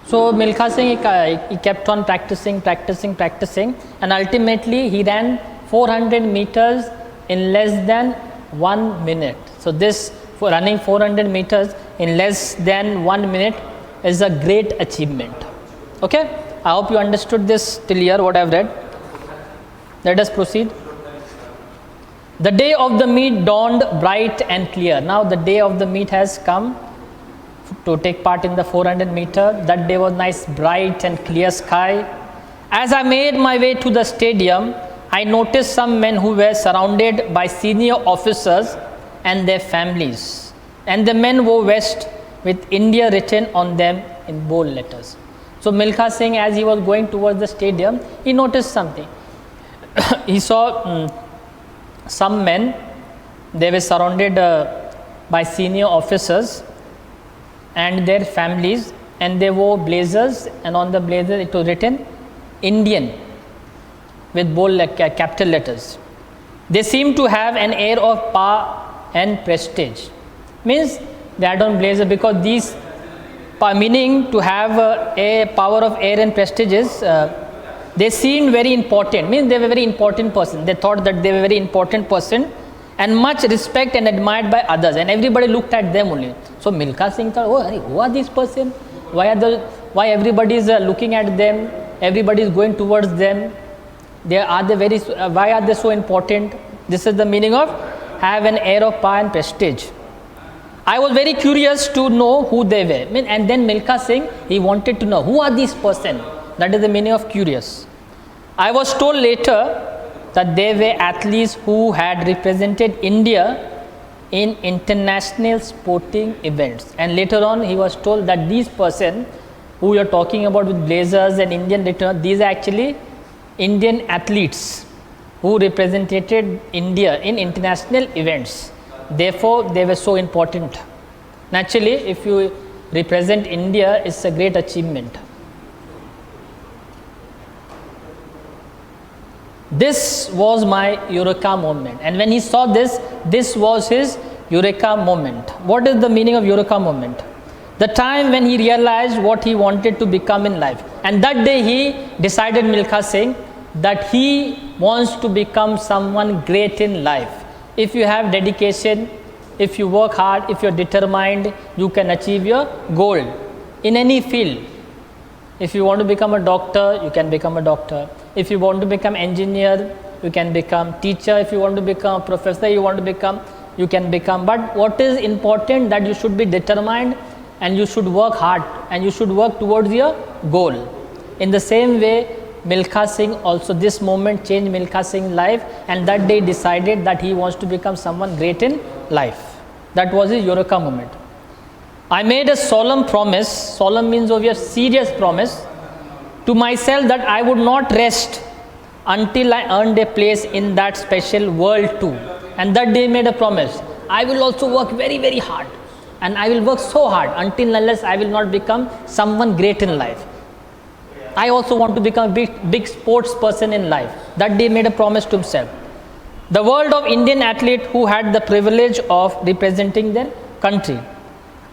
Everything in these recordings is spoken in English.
So Milkha Singh, he kept on practicing, and ultimately he ran 400 meters in less than 1 minute. So this, for running 400 meters in less than 1 minute is a great achievement. Okay, I hope you understood this till here what I have read. Let us proceed. The day of the meet dawned bright and clear. Now the day of the meet has come to take part in the 400 meter. That day was nice, bright and clear sky. As I made my way to the stadium, I noticed some men who were surrounded by senior officers and their families, and the men wore vests with India written on them in bold letters. So Milkha Singh, as he was going towards the stadium, he noticed something. He saw some men, they were surrounded by senior officers and their families, and they wore blazers, and on the blazer it was written Indian with bold capital letters. They seemed to have an air of power and prestige. Means they had on blazer because these, meaning to have a power of air and prestige is, they seemed very important. Means they were very important person. They thought that they were very important person and much respect and admired by others, and everybody looked at them only. So Milkha Singh thought, oh, who are these person? Why everybody is looking at them? Everybody is going towards them. Why are they so important? This is the meaning of have an air of power and prestige. I was very curious to know who they were. And then Milkha Singh, he wanted to know who are these person. That is the meaning of curious. I was told later that they were athletes who had represented India in international sporting events. And later on, he was told that these person who you are talking about with blazers and Indian return, these are actually Indian athletes who represented India in international events. Therefore, they were so important. Naturally, if you represent India, it's a great achievement. This was my Eureka moment. And when he saw this, this was his Eureka moment. What is the meaning of Eureka moment? The time when he realized what he wanted to become in life. And that day he decided, Milkha Singh, that he wants to become someone great in life. If you have dedication, if you work hard, if you are determined, you can achieve your goal in any field. If you want to become a doctor, you can become a doctor. If you want to become engineer, you can become teacher. If you want to become a professor, you can become. But what is important, that you should be determined and you should work hard and you should work towards your goal. In the same way, Milkha Singh also, this moment changed Milkha Singh's life, and that day decided that he wants to become someone great in life. That was his Eureka moment. I made a solemn promise, solemn means of a serious promise, to myself that I would not rest until I earned a place in that special world too. And that day made a promise, I will also work very, very hard, and I will work so hard until unless I will not become someone great in life. I also want to become a big sports person in life. That day made a promise to himself. The world of Indian athlete who had the privilege of representing their country.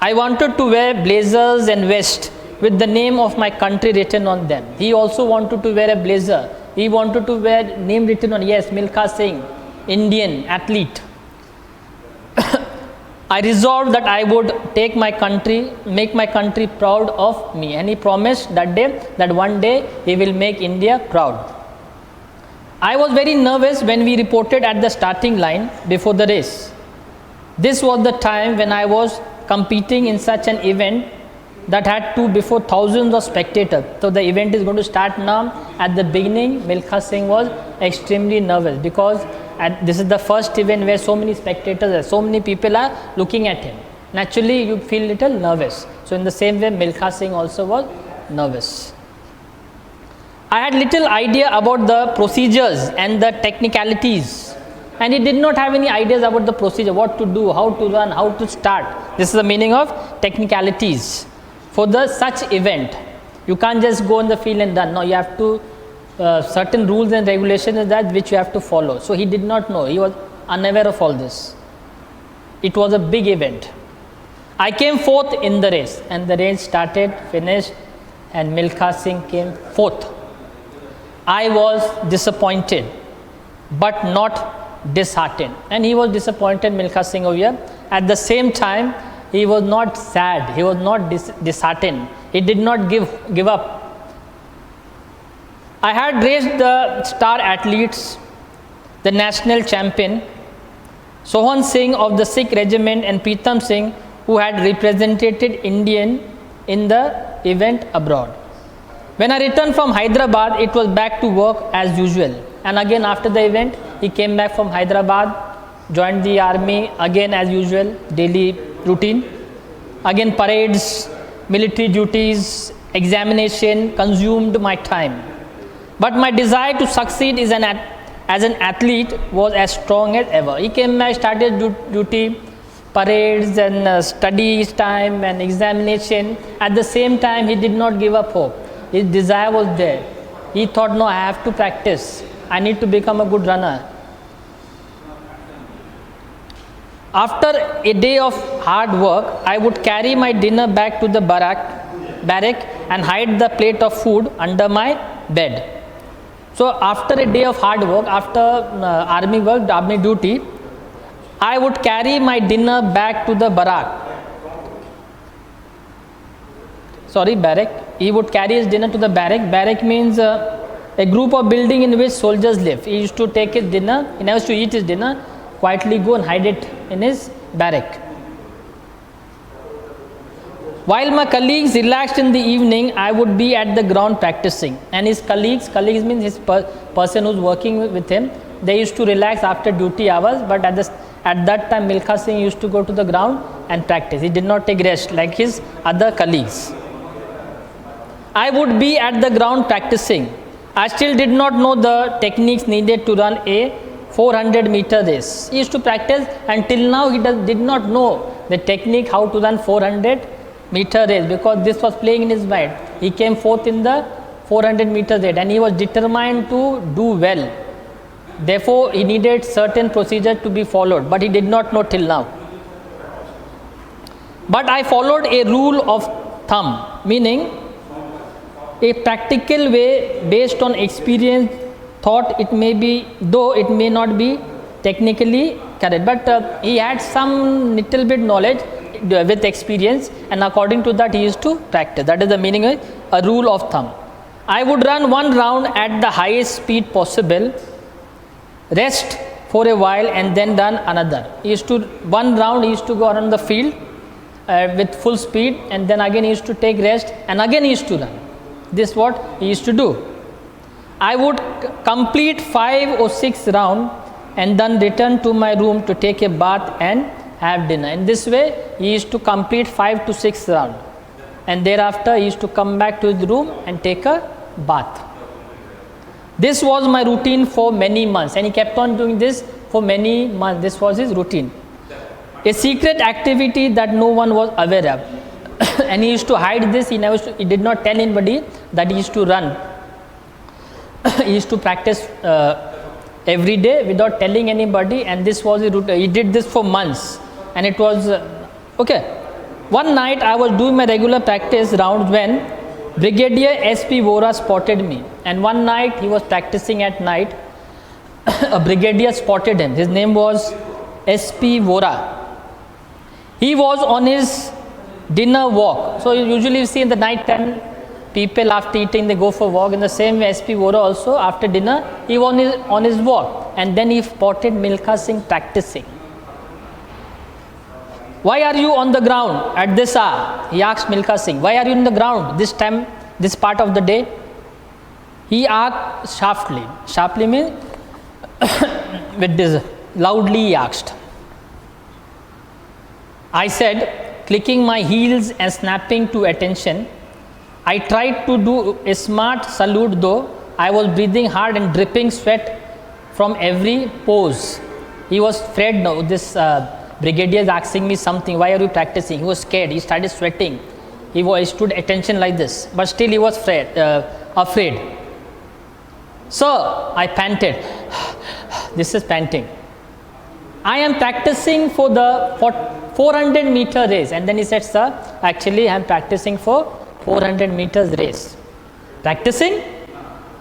I wanted to wear blazers and vest with the name of my country written on them. He also wanted to wear a blazer. He wanted to wear name written on, yes, Milkha Singh, Indian athlete. I resolved that I would make my country proud of me, and he promised that day that one day he will make India proud. I was very nervous when we reported at the starting line before the race. This was the time when I was competing in such an event that had to before thousands of spectators. So the event is going to start now. At the beginning, Milkha Singh was extremely nervous because this is the first event where so many spectators, so many people are looking at him. Naturally, you feel little nervous. So in the same way, Milkha Singh also was nervous. I had little idea about the procedures and the technicalities, and he did not have any ideas about the procedure, what to do, how to run, how to start. This is the meaning of technicalities. For the such event, you can't just go in the field and run. No, you have to certain rules and regulations that which you have to follow. So he did not know. He was unaware of all this. It was a big event. I came fourth in the race, and the race started, finished, and Milkha Singh came 4th. I was disappointed but not disheartened, and he was disappointed, Milkha Singh over here. At the same time, he was not sad, he was not disheartened, he did not give up. I had raced the star athletes, the national champion Sohan Singh of the Sikh regiment and Pritam Singh, who had represented Indian in the event abroad. When I returned from Hyderabad, it was back to work as usual. And again, after the event, he came back from Hyderabad, joined the army again as usual, daily routine. Again, parades, military duties, examination consumed my time. But my desire to succeed as an athlete was as strong as ever. He came back, started duty, parades and studies time and examination. At the same time, he did not give up hope. His desire was there. He thought, no, I have to practice. I need to become a good runner. After a day of hard work, I would carry my dinner back to the barrack and hide the plate of food under my bed. So after a day of hard work, after army work, army duty, I would carry my dinner back to the barrack. Barrack. He would carry his dinner to the barrack. Barrack means a group of building in which soldiers live. He used to take his dinner, he never used to eat his dinner, quietly go and hide it in his barrack. While my colleagues relaxed in the evening, I would be at the ground practicing. And his colleagues means his person who's working with him, they used to relax after duty hours, but at that time Milkha Singh used to go to the ground and practice. He did not take rest like his other colleagues. I would be at the ground practicing. I still did not know the techniques needed to run a 400-meter race. He used to practice, and till now he did not know the technique how to run 400-meter race, because this was playing in his mind. He came 4th in the 400-meter race and he was determined to do well. Therefore, he needed certain procedure to be followed, but he did not know till now. But I followed a rule of thumb, meaning a practical way based on experience, thought it may be, though it may not be technically correct, but he had some little bit knowledge with experience, and according to that he used to practice. That is the meaning of a rule of thumb. I would run one round at the highest speed possible, rest for a while and then run another. He used to, one round he used to go around the field with full speed, and then again he used to take rest and again he used to run. This is what he used to do. I would complete 5 or 6 rounds and then return to my room to take a bath and have dinner. In this way, he used to complete 5 to 6 rounds, and thereafter he used to come back to his room and take a bath. This was my routine for many months, and he kept on doing this for many months. This was his routine. A secret activity that no one was aware of. And he used to hide this. He did not tell anybody that he used to run. He used to practice every day without telling anybody, and this was his routine. He did this for months, and it was okay. One night I was doing my regular practice rounds when Brigadier S.P. Vora spotted me, and one night he was practicing at night. A brigadier spotted him. His name was S.P. Vora. He was on his dinner walk. So usually you see in the night time, people after eating they go for walk. In the same way, S.P. Vora also after dinner he was on his walk, and then he spotted Milkha Singh practicing. Why are you on the ground at this hour? He asked Milkha Singh. Why are you on the ground this time, this part of the day? He asked sharply. Sharply means with this, loudly he asked. I said, clicking my heels and snapping to attention. I tried to do a smart salute, though I was breathing hard and dripping sweat from every pose. He was afraid now. This brigadier is asking me something. Why are you practicing? He was scared. He started sweating. He stood attention like this, but still he was afraid. Sir, I panted. This is panting. I am practicing for the 400-meter race. And then he said, sir, actually I am practicing for 400 meters race. Practicing?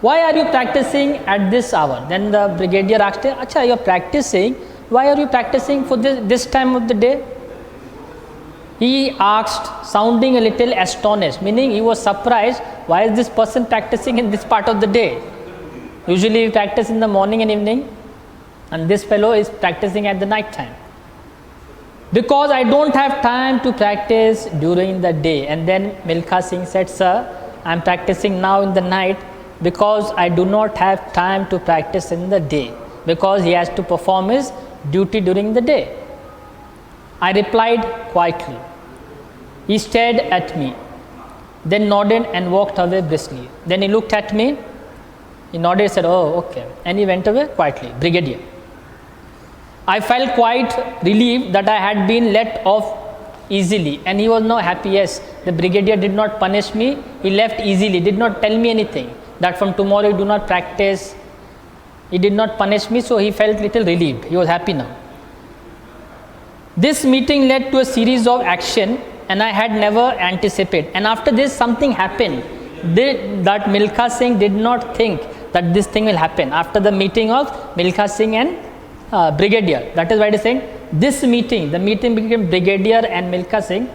Why are you practicing at this hour? Then the brigadier asked him, Acha, you are practicing. Why are you practicing for this time of the day? He asked, sounding a little astonished, meaning he was surprised, why is this person practicing in this part of the day? Usually we practice in the morning and evening, and this fellow is practicing at the night time. Because I don't have time to practice during the day. And then Milkha Singh said, sir, I am practicing now in the night because I do not have time to practice in the day, because he has to perform his duty during the day. I replied quietly. He stared at me, then nodded and walked away briskly. Then he looked at me, he nodded, said, oh, okay, and he went away quietly. Brigadier. I felt quite relieved that I had been let off easily, and he was not happy. Yes, the brigadier did not punish me, he left easily, did not tell me anything, that from tomorrow you do not practice. He did not punish me, so he felt little relieved. He was happy now. This meeting led to a series of action, and I had never anticipated. And after this, something happened that Milkha Singh did not think that this thing will happen. After the meeting of Milkha Singh and brigadier, that is why it is saying this meeting, the meeting between brigadier and Milkha Singh,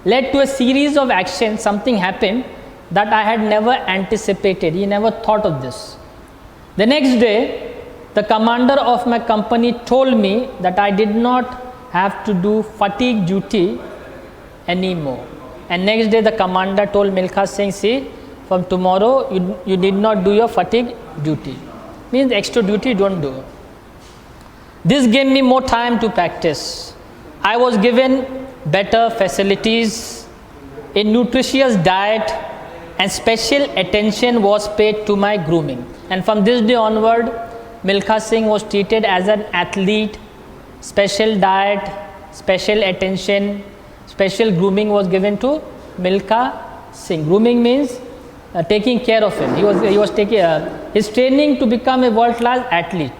led to a series of actions. Something happened that I had never anticipated. He never thought of this. The next day, the commander of my company told me that I did not have to do fatigue duty anymore. And next day the commander told Milkha Singh, see, from tomorrow you need not do your fatigue duty. Means extra duty don't do. This gave me more time to practice. I was given better facilities, a nutritious diet, and special attention was paid to my grooming. And from this day onward, Milkha Singh was treated as an athlete. Special diet, special attention, special grooming was given to Milkha Singh. Grooming means taking care of him. He was taking his training to become a world-class athlete.